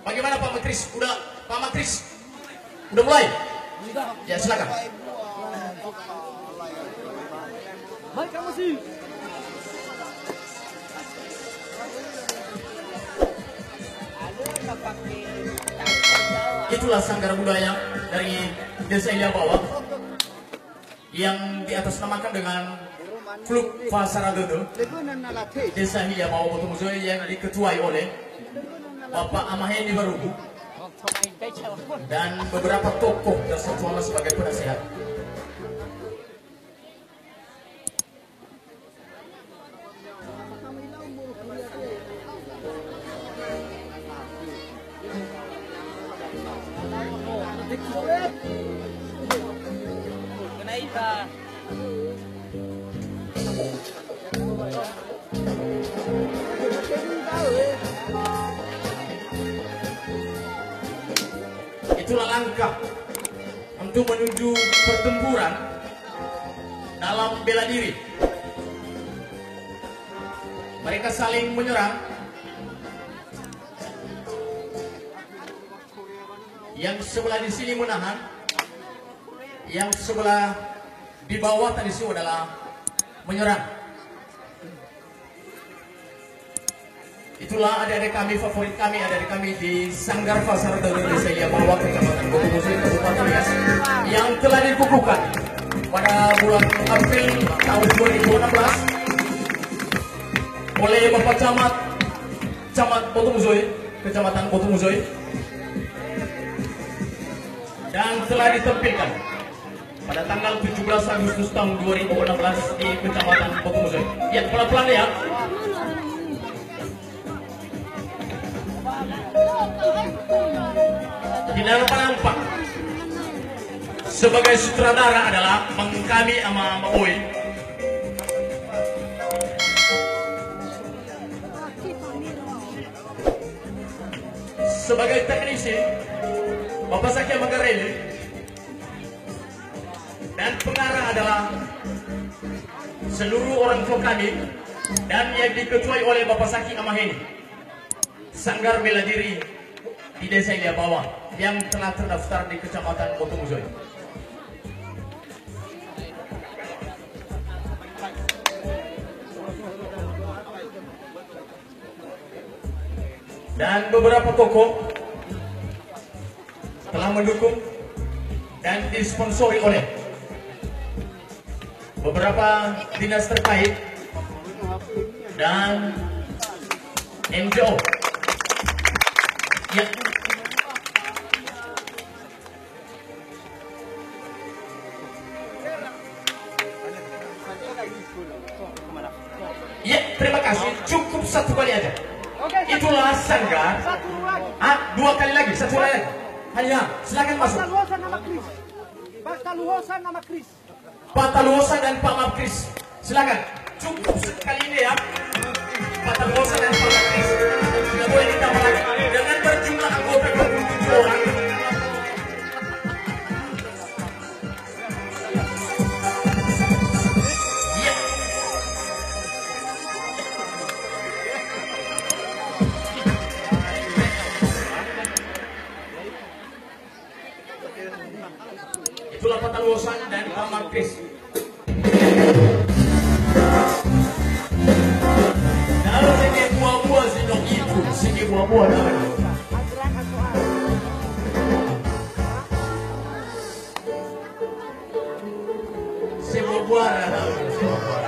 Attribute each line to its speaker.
Speaker 1: Bagaimana Pak Matris? Pak Matris udah mulai? Ya silakan.
Speaker 2: Baik kamu sih.
Speaker 1: Itulah sanggar budaya dari Desa Ilya Bawah yang diatasnamakan dengan Klub Fasaradodo Desa Ilya Bawah Botomusoe yang diketuai oleh Bapak Amaheni Barugu dan beberapa tokoh dan satuan sebagai penasehat. Itulah langkah untuk menuju pertempuran dalam bela diri. Mereka saling menyerang. Yang sebelah di sini menahan, yang sebelah di bawah tadi itu adalah menyerang. Itulah adik-adik kami, favorit kami, adik-adik kami di Sanggar Fasaradodo Desa Ilya Bawah, Kecamatan Botomusoe, Kabupaten Nias, yang telah dikukuhkan pada bulan April tahun 2016 oleh Bapak Camat Botomusoe, Kecamatan Botomusoe, dan telah ditampilkan pada tanggal 17 Agustus tahun 2016 di Kecamatan Botomusoe. Ya, pelan-pelan ya. Tidak nampak sebagai sutradara adalah kami sama Oe. Sebagai teknisi Bapak Sakia Magareli, dan pengarah adalah seluruh orang tua kami dan yang diketuai oleh Bapak Saki Amaheni, Sanggar Bela Diri di Desa Ilya Bawah yang telah terdaftar di Kecamatan Botomusoe. Dan beberapa tokoh telah mendukung dan disponsori oleh beberapa dinas terkait dan NGO. Ya. Ya, terima kasih. Cukup satu kali aja. Itulah Sanggar. Dua kali lagi, satu kali lagi. Hanya, silakan masuk.
Speaker 2: Pak Taluhosan nama Kris.
Speaker 1: Pak Taluhosan dan Pak Map Kris. Silakan. Cukup sekali ini ya. Pak Taluhosan dan Pak Map Kris. Tidak boleh ditambah lagi. Dengan berjumlah anggota 27 orang. Itulah Pak Taluhosan dan Pak Map Kris. Kalau segi buah-buah sendok itu, segi buah-buah namanya. Sebuah buah namanya.